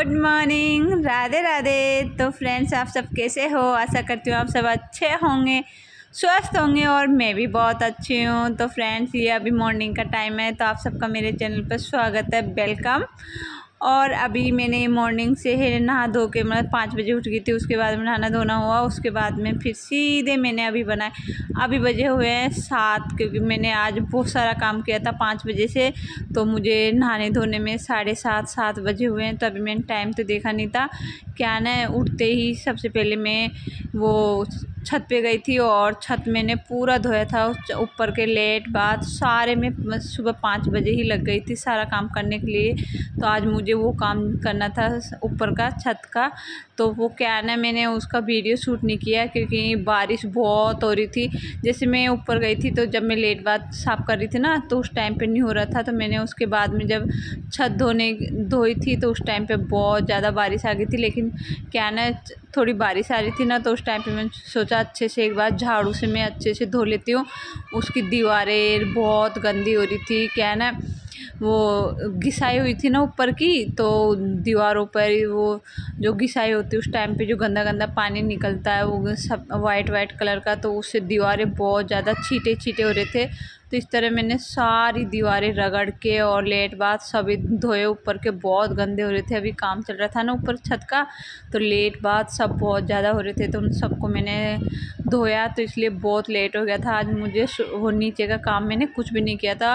Good morning, Radhe Radhe. तो friends, आप सब कैसे हो? आशा करती हूँ आप सब अच्छे होंगे, स्वस्थ होंगे और मैं भी बहुत अच्छी हूँ। तो फ्रेंड्स, ये अभी मॉर्निंग का टाइम है, तो आप सबका मेरे चैनल पर स्वागत है, वेलकम। और अभी मैंने मॉर्निंग से है नहा धो के, मतलब 5 बजे उठ गई थी। उसके बाद में नहाना धोना हुआ, उसके बाद में फिर सीधे मैंने अभी बनाए। अभी बजे हुए हैं 7, क्योंकि मैंने आज बहुत सारा काम किया था 5 बजे से, तो मुझे नहाने धोने में 7:30 बजे हुए हैं। तो अभी मैंने टाइम तो देखा नहीं था। क्या ना, उठते ही सबसे पहले मैं वो छत पे गई थी और छत मैंने पूरा धोया था। ऊपर के लेट बाथ सारे में सुबह 5 बजे ही लग गई थी सारा काम करने के लिए। तो आज मुझे वो काम करना था ऊपर का, छत का। तो वो क्या ना, मैंने उसका वीडियो शूट नहीं किया क्योंकि बारिश बहुत हो रही थी। जैसे मैं ऊपर गई थी, तो जब मैं लेट बाथ साफ़ कर रही थी ना, तो उस टाइम पे नहीं हो रहा था। तो मैंने उसके बाद में जब छत धोई थी, तो उस टाइम पे बहुत ज़्यादा बारिश आ गई थी। लेकिन क्या ना, थोड़ी बारिश आ रही थी ना, तो उस टाइम पे मैंने सोचा अच्छे से एक बार झाड़ू से मैं अच्छे से धो लेती हूँ। उसकी दीवारें बहुत गंदी हो रही थी। क्या ना, वो घिसाई हुई थी ना ऊपर की, तो दीवारों पर वो जो घिसाई होती है उस टाइम पे जो गंदा गंदा पानी निकलता है, वो सब वाइट कलर का, तो उससे दीवारें बहुत ज़्यादा छींटे छींटे हो रहे थे। तो इस तरह मैंने सारी दीवारें रगड़ के और लेट बाथ सभी धोए। ऊपर के बहुत गंदे हो रहे थे, अभी काम चल रहा था ना ऊपर छत का, तो लेट बाथ सब बहुत ज़्यादा हो रहे थे। तो उन सबको मैंने धोया, तो इसलिए बहुत लेट हो गया था आज मुझे। वो नीचे का काम मैंने कुछ भी नहीं किया था।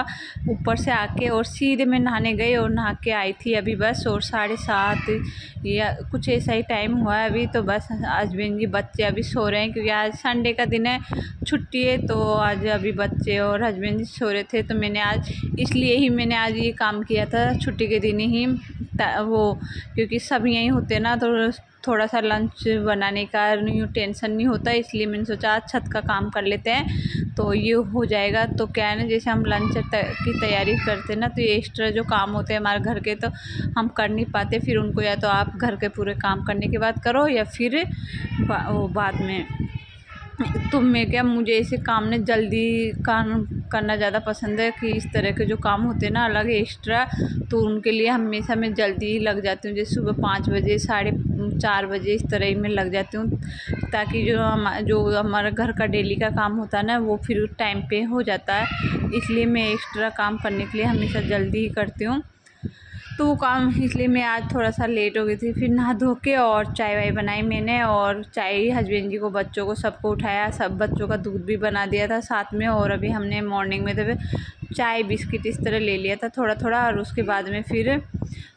ऊपर से आके और सीधे मैं नहाने गई और नहा के आई थी अभी बस। और 7:30 या कुछ ऐसा ही टाइम हुआ है अभी। तो बस हस्बैंड जी, बच्चे अभी सो रहे हैं क्योंकि आज संडे का दिन है, छुट्टी है। तो आज अभी बच्चे और हस्बैंड जी सो रहे थे, तो मैंने आज इसलिए ही मैंने आज ये काम किया था छुट्टी के दिन ही। वो क्योंकि सब यहीं होते ना, तो थोड़ा सा लंच बनाने का टेंशन नहीं होता, इसलिए मैंने सोचा आज छत का काम कर लेते हैं तो ये हो जाएगा। तो क्या है ना, जैसे हम लंच की तैयारी करते हैं ना, तो ये एक्स्ट्रा जो काम होते हैं हमारे घर के, तो हम कर नहीं पाते। फिर उनको या तो आप घर के पूरे काम करने के बाद करो, या फिर बाद में। तो मैं क्या, मुझे ऐसे काम ने जल्दी काम करना ज़्यादा पसंद है कि इस तरह के जो काम होते हैं ना अलग एक्स्ट्रा, तो उनके लिए हमेशा मैं जल्दी ही लग जाती हूँ। जैसे सुबह 5 बजे 4:30 बजे इस तरह ही मैं लग जाती हूँ, ताकि जो हमारा घर का डेली का काम होता है ना, वो फिर टाइम पे हो जाता है। इसलिए मैं एक्स्ट्रा काम करने के लिए हमेशा जल्दी ही करती हूँ। तो वो काम इसलिए मैं आज थोड़ा सा लेट हो गई थी। फिर नहा धो के और चाय वाय बनाई मैंने, और चाय हस्बैंड जी को, बच्चों को, सबको उठाया, सब बच्चों का दूध भी बना दिया था साथ में। और अभी हमने मॉर्निंग में तो चाय बिस्किट इस तरह ले लिया था थोड़ा थोड़ा, और उसके बाद में फिर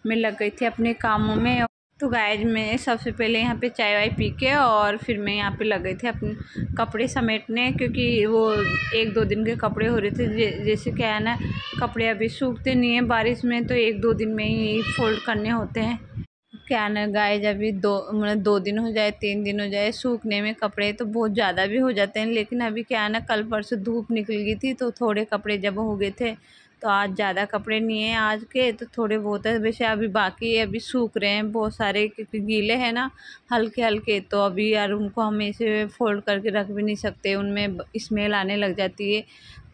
मैं लग गई थी अपने कामों में। तो गाइज, मैं सबसे पहले यहाँ पे चाय वाय पी के और फिर मैं यहाँ पे लग गई थी अपने कपड़े समेटने, क्योंकि वो 1-2 दिन के कपड़े हो रहे थे। जैसे क्या है ना, कपड़े अभी सूखते नहीं हैं बारिश में, तो 1-2 दिन में ही फोल्ड करने होते हैं। क्या ना गाइज, अभी 2 दिन हो जाए, 3 दिन हो जाए सूखने में कपड़े, तो बहुत ज़्यादा भी हो जाते हैं। लेकिन अभी क्या है ना, कल परसों धूप निकल गई थी, तो थोड़े कपड़े जब हो गए थे, तो आज ज़्यादा कपड़े नहीं हैं आज के, तो थोड़े बहुत है। वैसे अभी बाकी अभी सूख रहे हैं बहुत सारे, क्योंकि गीले हैं ना हल्के हल्के। तो अभी यार उनको हम ऐसे फोल्ड करके रख भी नहीं सकते, उनमें स्मेल आने लग जाती है।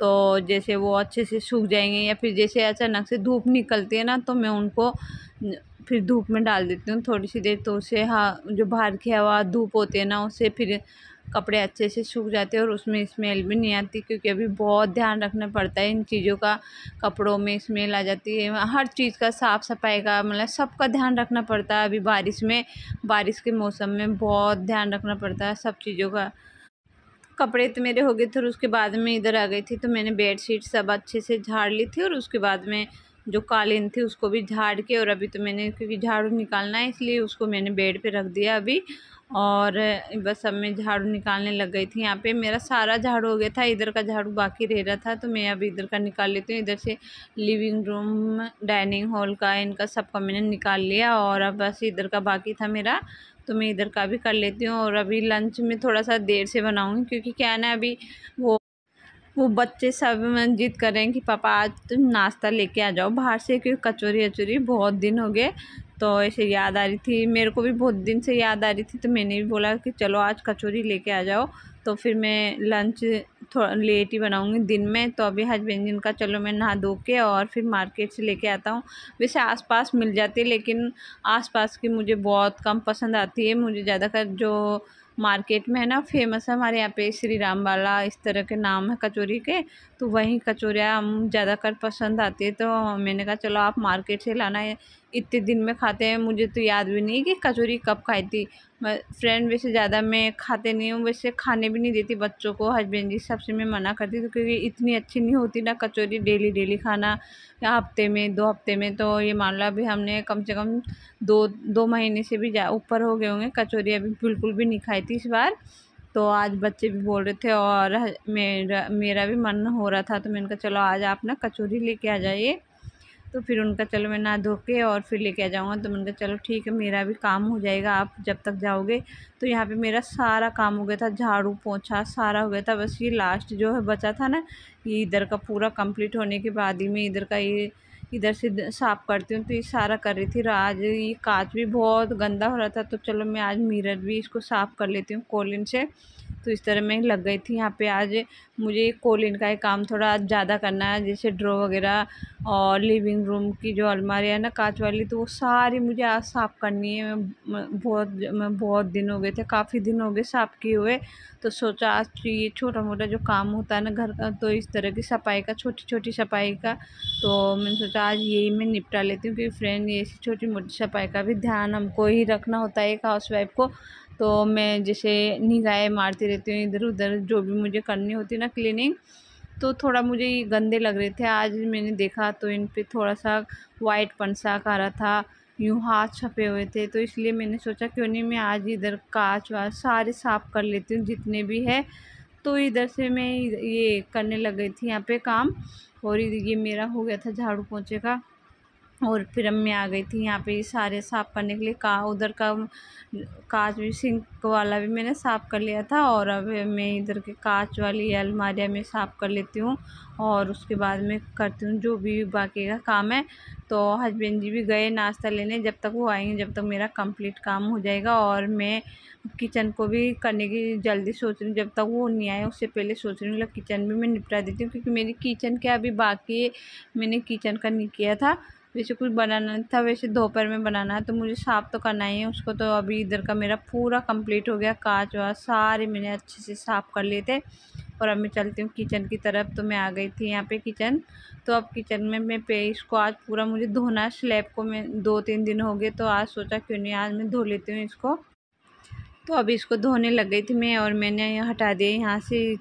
तो जैसे वो अच्छे से सूख जाएंगे, या फिर जैसे अचानक से धूप निकलती है ना, तो मैं उनको फिर धूप में डाल देती हूँ थोड़ी सी देर। तो उससे जो बाहर की हवा धूप होती है ना, उससे फिर कपड़े अच्छे से सूख जाते हैं और उसमें स्मेल भी नहीं आती। क्योंकि अभी बहुत ध्यान रखना पड़ता है इन चीज़ों का, कपड़ों में स्मेल आ जाती है, हर चीज़ का, साफ़ सफाई का, मतलब सबका ध्यान रखना पड़ता है। अभी बारिश के मौसम में बहुत ध्यान रखना पड़ता है सब चीज़ों का। कपड़े तो मेरे हो गए थे, और उसके बाद में इधर आ गई थी, तो मैंने बेडशीट सब अच्छे से झाड़ ली थी। और उसके बाद में जो कालीन थी उसको भी झाड़ के, और अभी तो मैंने, क्योंकि झाड़ू निकालना है इसलिए उसको मैंने बेड पे रख दिया अभी। और बस अब मैं झाड़ू निकालने लग गई थी। यहाँ पे मेरा सारा झाड़ू हो गया था, इधर का झाड़ू बाकी रह रहा था, तो मैं अभी इधर का निकाल लेती हूँ। इधर से लिविंग रूम, डाइनिंग हॉल का, इनका सबका मैंने निकाल लिया, और अब बस इधर का बाकी था मेरा, तो मैं इधर का भी कर लेती हूँ। और अभी लंच में थोड़ा सा देर से बनाऊँगी, क्योंकि क्या है ना, अभी वो बच्चे सब जिद कर रहे हैं कि पापा आज तुम नाश्ता लेके आ जाओ बाहर से, क्योंकि कचौरी अचौरी बहुत दिन हो गए। तो ऐसे याद आ रही थी, मेरे को भी बहुत दिन से याद आ रही थी, तो मैंने भी बोला कि चलो आज कचौरी लेके आ जाओ। तो फिर मैं लंच थोड़ा लेट ही बनाऊंगी दिन में। तो अभी हस्बैंड जी का चलो मैं नहा धो के और फिर मार्केट से लेके आता हूँ। वैसे आसपास मिल जाती है, लेकिन आसपास की मुझे बहुत कम पसंद आती है। मुझे ज़्यादातर जो मार्केट में है ना फेमस है हमारे यहाँ पे श्री राम वाला, इस तरह के नाम है कचौरी के, तो वहीं कचौरियाँ हम ज़्यादातर पसंद आती है। तो मैंने कहा चलो आप मार्केट से लाना है, इतने दिन में खाते हैं। मुझे तो याद भी नहीं कि कचौरी कब खाई थी। मैं फ्रेंड वैसे ज़्यादा मैं खाते नहीं हूँ, वैसे खाने भी नहीं देती बच्चों को। हस्बैंड जी सबसे मैं मना करती थी, क्योंकि इतनी अच्छी नहीं होती ना कचौरी डेली डेली खाना, या हफ्ते में 2 हफ्ते में। तो ये मान लो अभी हमने कम से कम 2 महीने से भी ऊपर हो गए होंगे कचौरी अभी बिल्कुल भी नहीं खाई थी इस बार। तो आज बच्चे भी बोल रहे थे और मेरा भी मन हो रहा था, तो मैंने कहा चलो आज आप ना कचौरी लेके आ जाइए। तो फिर उनका चलो मैं नहा धो के और फिर लेके आ जाऊँगा। तो मैंने कहा चलो ठीक है, मेरा भी काम हो जाएगा आप जब तक जाओगे। तो यहाँ पे मेरा सारा काम हो गया था, झाड़ू पोछा सारा हो गया था। बस ये लास्ट जो है बचा था ना, ये इधर का पूरा कंप्लीट होने के बाद ही मैं इधर का ये इधर से साफ़ करती हूँ। तो ये सारा कर रही थी। आज ये कांच भी बहुत गंदा हो रहा था, तो चलो मैं आज मिरर भी इसको साफ़ कर लेती हूँ कोलिन से। तो इस तरह मैं लग गई थी यहाँ पे। आज मुझे कोलिन का ही काम थोड़ा ज़्यादा करना है, जैसे ड्रॉ वगैरह और लिविंग रूम की जो अलमारी है ना कांच वाली, तो वो सारी मुझे आज साफ़ करनी है। मैं बहुत दिन हो गए थे, काफ़ी दिन हो गए साफ़ किए हुए। तो सोचा आज ये छोटा मोटा जो काम होता है ना घर का, तो इस तरह की सफाई का, छोटी छोटी सफाई का, तो मैंने सोचा आज यही मैं निपटा लेती हूँ। क्योंकि फ्रेंड ये छोटी मोटी सफाई का भी ध्यान हमको ही रखना होता है एक हाउसवाइफ को। तो मैं जैसे निगाहें मारती रहती हूँ इधर उधर, जो भी मुझे करनी होती है ना क्लीनिंग। तो थोड़ा मुझे ये गंदे लग रहे थे, आज मैंने देखा तो इन पे थोड़ा सा वाइट पनसाक आ रहा था, यूँ हाथ छपे हुए थे। तो इसलिए मैंने सोचा क्यों नहीं मैं आज इधर कांच वाच सारे साफ़ कर लेती हूँ जितने भी है। तो इधर से मैं ये करने लग गई थी यहाँ पे काम। और ये मेरा हो गया था झाड़ू पोंछे का। और फिर अब मैं आ गई थी यहाँ पे ये सारे साफ़ करने के लिए। उधर का कांच भी, सिंक वाला भी मैंने साफ़ कर लिया था। और अब मैं इधर के कांच वाली अलमारियाँ में साफ़ कर लेती हूँ, और उसके बाद में करती हूँ जो भी बाकी का काम है। तो हस्बैंड जी भी गए नाश्ता लेने, जब तक वो आएंगे जब तक मेरा कंप्लीट काम हो जाएगा। और मैं किचन को भी करने की जल्दी सोच रही हूँ, जब तक वो नहीं आए उससे पहले सोच रही हूँ किचन भी मैं निपटा देती हूँ। क्योंकि मेरी किचन क्या अभी बाकी है, मैंने किचन का नहीं किया था। वैसे कुछ बनाना था, वैसे दोपहर में बनाना है, तो मुझे साफ़ तो करना ही है उसको। तो अभी इधर का मेरा पूरा कंप्लीट हो गया, कांच वाच सारे मैंने अच्छे से साफ़ कर लिए थे। और अब मैं चलती हूँ किचन की तरफ। तो मैं आ गई थी यहाँ पे किचन। तो अब किचन में मैं इसको आज पूरा मुझे धोना है। स्लैब को मैं 2-3 दिन हो गए, तो आज सोचा क्यों नहीं आज मैं धो लेती हूँ इसको। तो अभी इसको धोने लग गई थी मैं, और मैंने हटा दिया यहाँ से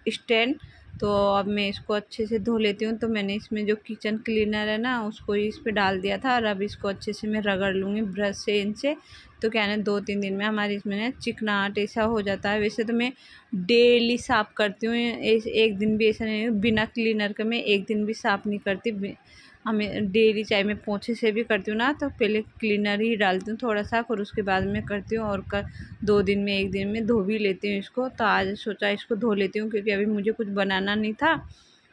स्टैंड। तो अब मैं इसको अच्छे से धो लेती हूँ। तो मैंने इसमें जो किचन क्लीनर है ना उसको इस पे डाल दिया था, और अब इसको अच्छे से मैं रगड़ लूँगी ब्रश से इनसे। तो क्या है ना 2-3 दिन में हमारे इसमें ना चिकनाहट ऐसा हो जाता है। वैसे तो मैं डेली साफ़ करती हूँ, एक दिन भी ऐसा नहीं है बिना क्लीनर के मैं एक दिन भी साफ़ नहीं करती। हमें डेली, चाहे मैं पोंछे से भी करती हूँ ना, तो पहले क्लीनर ही डालती हूँ थोड़ा सा, और उसके बाद में करती हूँ। और 2 दिन में 1 दिन में धो भी लेती हूँ इसको। तो आज सोचा इसको धो लेती हूँ, क्योंकि अभी मुझे कुछ बनाना नहीं था।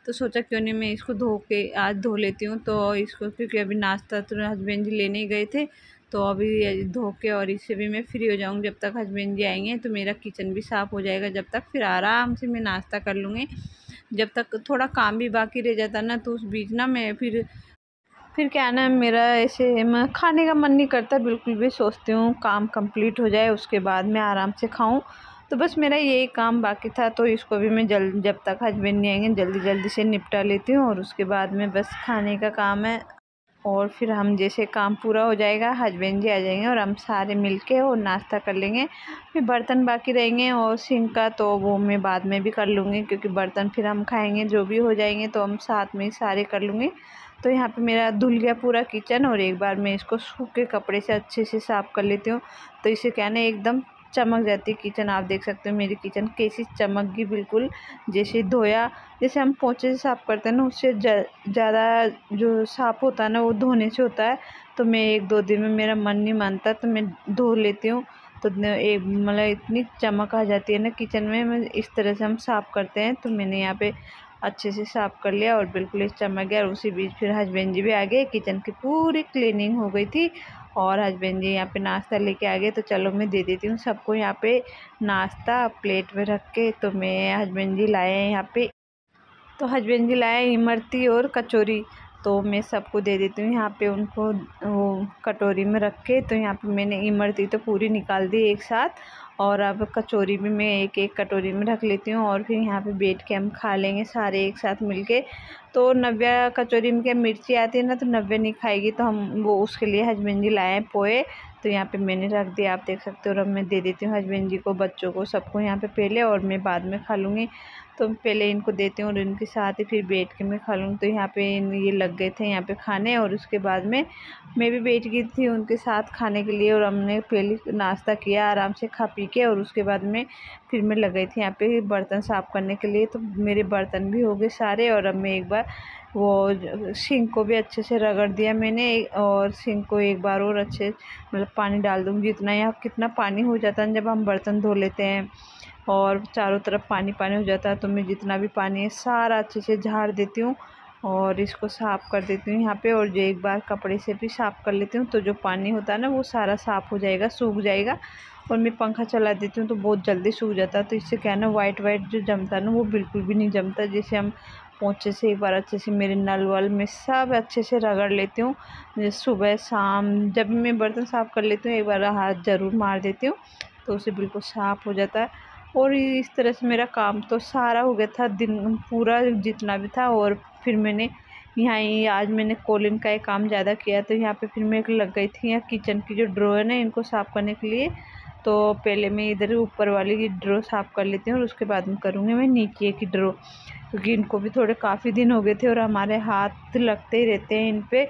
तो सोचा क्यों नहीं मैं इसको धो के आज धो लेती हूँ। तो इसको, क्योंकि अभी नाश्ता तो हस्बैंड जी लेने ही गए थे, तो अभी धो के और इससे भी मैं फ्री हो जाऊँगी। जब तक हस्बैंड जी आएंगे तो मेरा किचन भी साफ़ हो जाएगा, जब तक फिर आराम से मैं नाश्ता कर लूँगी। जब तक थोड़ा काम भी बाकी रह जाता ना, तो उस बीच ना मैं फिर क्या है ना, मेरा ऐसे मैं खाने का मन नहीं करता बिल्कुल भी। सोचती हूँ काम कंप्लीट हो जाए उसके बाद मैं आराम से खाऊं। तो बस मेरा यही काम बाकी था, तो इसको भी मैं जब तक हस्बैंड नहीं आएंगे जल्दी जल्दी से निपटा लेती हूँ। और उसके बाद में बस खाने का काम है। और फिर हम जैसे काम पूरा हो जाएगा हस्बैंड जी आ जाएंगे और हम सारे मिलके और नाश्ता कर लेंगे। फिर बर्तन बाकी रहेंगे और सिंक का तो वो मैं बाद में भी कर लूँगी, क्योंकि बर्तन फिर हम खाएंगे जो भी हो जाएंगे तो हम साथ में ही सारे कर लूँगी। तो यहाँ पे मेरा धुल गया पूरा किचन, और एक बार मैं इसको सूखे कपड़े से अच्छे से साफ़ कर लेती हूँ। तो इसे क्या ना एकदम चमक जाती है किचन। आप देख सकते हो मेरी किचन कैसी चमक गई बिल्कुल, जैसे धोया, जैसे हम पोंछे से साफ़ करते हैं ना उससे ज़्यादा जो साफ़ होता है ना वो धोने से होता है। तो मैं 1-2 दिन में मेरा मन नहीं मानता तो मैं धो लेती हूँ। तो एक मतलब इतनी चमक आ जाती है ना किचन में, मैं इस तरह से हम साफ़ करते हैं। तो मैंने यहाँ पे अच्छे से साफ़ कर लिया और बिल्कुल इस चमक गया। और उसी बीच फिर हस्बैंड जी भी आ गए, किचन की पूरी क्लीनिंग हो गई थी। और हस्बैंड जी यहाँ पे नाश्ता लेके आ गए, तो चलो मैं दे देती हूँ सबको यहाँ पे नाश्ता प्लेट में रख के। तो मैं हस्बैंड जी लाए हैं यहाँ पे, तो हस्बैंड जी लाए इमरती और कचौरी, तो मैं सबको दे देती हूँ यहाँ पे उनको वो कटोरी में रख के। तो यहाँ पे मैंने इमरती तो पूरी निकाल दी एक साथ, और अब कचौरी भी मैं एक एक कटोरी में रख लेती हूँ, और फिर यहाँ पे बैठ के हम खा लेंगे सारे एक साथ मिलके। तो नव्या कचौरी में क्या मिर्ची आती है ना, तो नव्या नहीं खाएगी, तो हम वो उसके लिए हस्बैंड जी लाए हैं पोहे, तो यहाँ पे मैंने रख दिया, आप देख सकते हो। और अब मैं दे देती हूँ हस्बैंड जी को, बच्चों को, सबको यहाँ पे पहले, और मैं बाद में खा लूँगी। तो पहले इनको देती हूँ और इनके साथ ही फिर बैठ के मैं खा लूँगी। तो यहाँ पे ये लग गए थे यहाँ पे खाने, और उसके बाद में मैं भी बैठ गई थी उनके साथ खाने के लिए, और हमने पहले नाश्ता किया आराम से खा पी के, और उसके बाद में फिर मैं लग गई थी यहाँ पे बर्तन साफ़ करने के लिए। तो मेरे बर्तन भी हो गए सारे, और अब मैं एक बार वो सिंक को भी अच्छे से रगड़ दिया मैंने, और सिंक को एक बार और अच्छे मतलब पानी डाल दूँगी। इतना यहाँ कितना पानी हो जाता है जब हम बर्तन धो लेते हैं, और चारों तरफ पानी पानी हो जाता है, तो मैं जितना भी पानी है सारा अच्छे से झाड़ देती हूँ और इसको साफ़ कर देती हूँ यहाँ पे। और जो एक बार कपड़े से भी साफ़ कर लेती हूँ, तो जो पानी होता है ना वो सारा साफ़ हो जाएगा, सूख जाएगा। और मैं पंखा चला देती हूँ तो बहुत जल्दी सूख जाता है, तो इससे क्या है ना वाइट वाइट जो जमता है ना वो बिल्कुल भी नहीं जमता। जैसे हम पोंछे से एक बार अच्छे से मेरे नल वल में सब अच्छे से रगड़ लेती हूँ, जैसे सुबह शाम जब भी मैं बर्तन साफ़ कर लेती हूँ एक बार हाथ ज़रूर मार देती हूँ, तो उसे बिल्कुल साफ़ हो जाता है। और इस तरह से मेरा काम तो सारा हो गया था, दिन पूरा जितना भी था। और फिर मैंने यहाँ ही आज मैंने कॉलिन का एक काम ज़्यादा किया, तो यहाँ पे फिर मैं लग गई थी यहाँ किचन की जो ड्रॉ है ना इनको साफ़ करने के लिए। तो पहले मैं इधर ऊपर वाली की ड्रॉ साफ़ कर लेती हूँ, और उसके बाद में करूँगी मैं नीचे की ड्रॉ, क्योंकि इनको भी थोड़े काफ़ी दिन हो गए थे और हमारे हाथ लगते ही रहते हैं इन पे।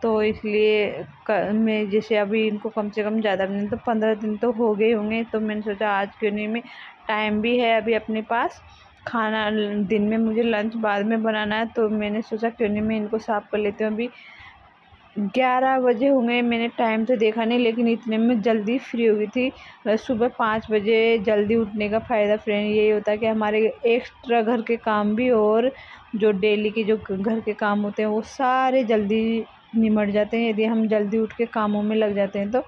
तो इसलिए मैं जैसे अभी इनको कम से कम ज़्यादा नहीं तो 15 दिन तो हो गए होंगे, तो मैंने सोचा आज क्यों नहीं, मैं टाइम भी है अभी अपने पास, खाना दिन में मुझे लंच बाद में बनाना है, तो मैंने सोचा क्यों नहीं मैं इनको साफ़ कर लेती हूँ। अभी 11 बजे होंगे, मैंने टाइम तो देखा नहीं, लेकिन इतने में जल्दी फ्री हो गई थी। सुबह 5 बजे जल्दी उठने का फ़ायदा फ्रेंड यही होता है कि हमारे एक्स्ट्रा घर के काम भी और जो डेली के जो घर के काम होते हैं वो सारे जल्दी निमट जाते हैं यदि हम जल्दी उठ के कामों में लग जाते हैं तो।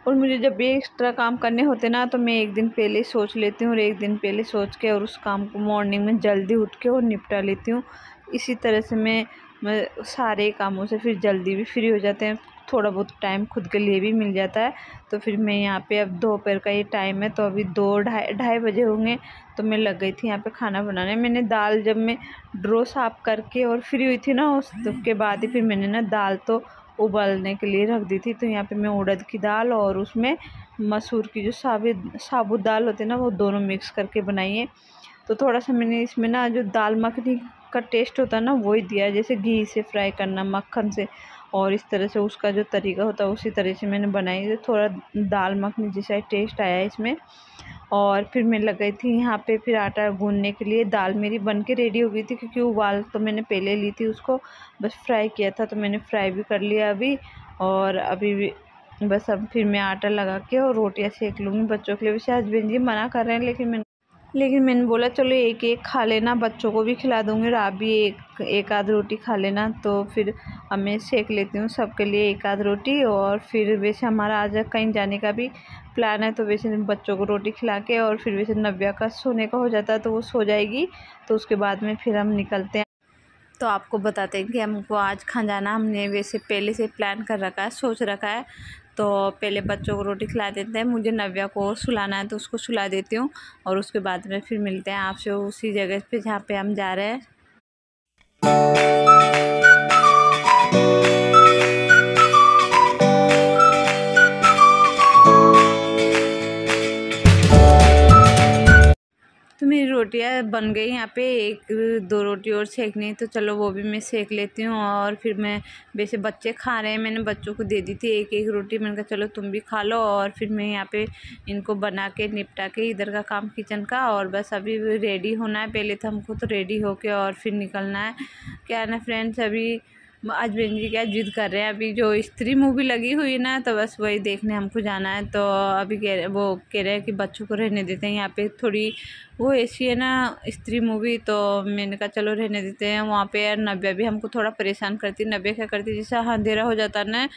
और मुझे जब भी एक्स्ट्रा काम करने होते ना, तो मैं एक दिन पहले सोच लेती हूँ, और एक दिन पहले सोच के और उस काम को मॉर्निंग में जल्दी उठ के और निपटा लेती हूँ। इसी तरह से मैं सारे कामों से फिर जल्दी भी फ्री हो जाते हैं, थोड़ा बहुत टाइम खुद के लिए भी मिल जाता है। तो फिर मैं यहाँ पे अब दोपहर का ये टाइम है, तो अभी 2 ढाई बजे होंगे, तो मैं लग गई थी यहाँ पे खाना बनाने। मैंने दाल जब मैं ड्रो साफ़ करके और फ्री हुई थी ना, उसके बाद ही फिर मैंने ना दाल तो उबालने के लिए रख दी थी। तो यहाँ पे मैं उड़द की दाल और उसमें मसूर की जो साबुत दाल होती है ना वो दोनों मिक्स करके बनाई है। तो थोड़ा सा मैंने इसमें ना जो दाल मखनी का टेस्ट होता है ना वही दिया, जैसे घी से फ्राई करना मक्खन से, और इस तरह से उसका जो तरीका होता है उसी तरह से मैंने बनाई है। थोड़ा दाल मखनी जैसा टेस्ट आया है इसमें। और फिर मैं लग गई थी यहाँ पे फिर आटा गूँधने के लिए। दाल मेरी बन के रेडी हो गई थी, क्योंकि उबाल तो मैंने पहले ली थी, उसको बस फ्राई किया था, तो मैंने फ्राई भी कर लिया अभी। और अभी भी बस अब फिर मैं आटा लगा के और रोटियां सेक लूँगी बच्चों के लिए। वैसे हस्बैंड जी मना कर रहे हैं, लेकिन मैंने बोला चलो एक एक खा लेना, बच्चों को भी खिला दूँगी और आप भी एक आध रोटी खा लेना। तो फिर अब मैं सेक लेती हूँ सबके लिए एक आध रोटी। और फिर वैसे हमारा आज कहीं जाने का भी प्लान है, तो वैसे बच्चों को रोटी खिला के और फिर वैसे नव्या का सोने का हो जाता है तो वो सो जाएगी, तो उसके बाद में फिर हम निकलते हैं। तो आपको बताते हैं कि हमको आज कहाँ जाना, हमने वैसे पहले से प्लान कर रखा है, सोच रखा है। तो पहले बच्चों को रोटी खिला देते हैं, मुझे नव्या को सुलाना है तो उसको सुला देती हूँ, और उसके बाद में फिर मिलते हैं आपसे उसी जगह पे जहाँ पे हम जा रहे हैं। तो मेरी रोटियां बन गई यहाँ पे, एक दो रोटी और सेकनी, तो चलो वो भी मैं सेक लेती हूँ। और फिर मैं वैसे बच्चे खा रहे हैं, मैंने बच्चों को दे दी थी एक एक रोटी, मैंने कहा चलो तुम भी खा लो। और फिर मैं यहाँ पे इनको बना के निपटा के इधर का काम किचन का, और बस अभी रेडी होना है। पहले तो हमको तो रेडी होके और फिर निकलना है। क्या है ना फ्रेंड्स, अभी हस्बैंड जी क्या जिद कर रहे हैं, अभी जो स्त्री मूवी लगी हुई है ना तो बस वही देखने हमको जाना है। तो अभी वो कह रहे हैं कि बच्चों को रहने देते हैं यहाँ पे, थोड़ी वो ऐसी है ना स्त्री मूवी, तो मैंने कहा चलो रहने देते हैं। वहाँ पे यार नव्या भी हमको थोड़ा परेशान करती। नव्या क्या करती, जैसे अंधेरा हो जाता है ना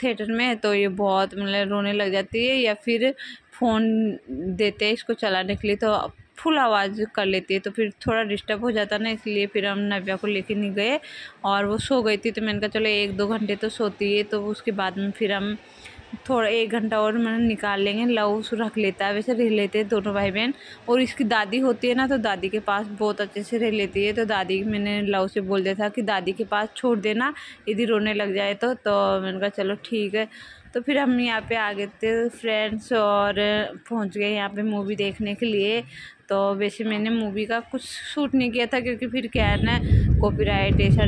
थिएटर में तो ये बहुत मतलब रोने लग जाती है, या फिर फ़ोन देते हैं इसको चलाने के लिए तो फुल आवाज़ कर लेती है, तो फिर थोड़ा डिस्टर्ब हो जाता ना, इसलिए फिर हम नव्या को लेके नहीं गए। और वो सो गई थी तो मैंने कहा चलो 1-2 घंटे तो सोती है, तो उसके बाद में फिर हम थोड़ा 1 घंटा और मैंने निकाल लेंगे। लव रख लेता है, वैसे रह लेते हैं दोनों भाई बहन। और इसकी दादी होती है ना तो दादी के पास बहुत अच्छे से रह लेती है। तो दादी, मैंने लव से बोल दिया था कि दादी के पास छोड़ देना यदि रोने लग जाए तो मैंने कहा चलो ठीक है। तो फिर हम यहाँ पे आ गए थे फ्रेंड्स और पहुँच गए यहाँ पे मूवी देखने के लिए। तो वैसे मैंने मूवी का कुछ शूट नहीं किया था क्योंकि फिर क्या है ना कॉपीराइट ऐसा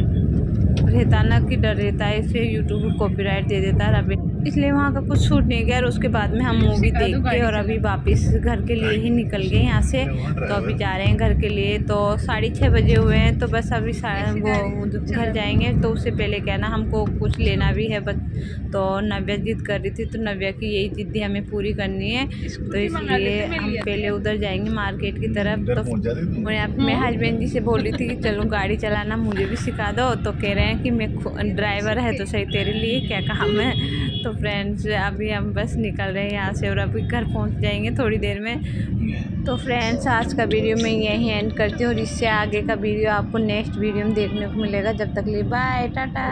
रहता ना कि डर रहता है, इससे यूट्यूब कॉपीराइट दे देता है अभी, इसलिए वहाँ का कुछ शूट नहीं किया। और उसके बाद में हम मूवी देख के और अभी वापस घर के लिए ही निकल गए यहाँ से। तो अभी जा रहे हैं घर के लिए। तो 6:30 बजे हुए हैं, तो बस अभी वो घर जाएंगे। तो उससे पहले क्या ना हमको कुछ लेना भी है, बस तो नव्या जिद कर रही थी, तो नव्या की यही जिद्दी हमें पूरी करनी है, तो इसलिए हम पहले उधर जाएंगे मार्केट की तरफ। तो मैं हस्बैंड जी से बोल रही थी कि चलो गाड़ी चलाना मुझे भी सिखा दो, तो कह रहे हैं कि मैं ड्राइवर है तो सही, तेरे लिए क्या काम है। तो फ्रेंड्स अभी हम बस निकल रहे हैं यहाँ से और अभी घर पहुँच जाएंगे थोड़ी देर में। तो फ्रेंड्स आज का वीडियो मैं यहीं एंड करती हूँ और इससे आगे का वीडियो आपको नेक्स्ट वीडियो में देखने को मिलेगा। जब तक लिए बाय टाटा।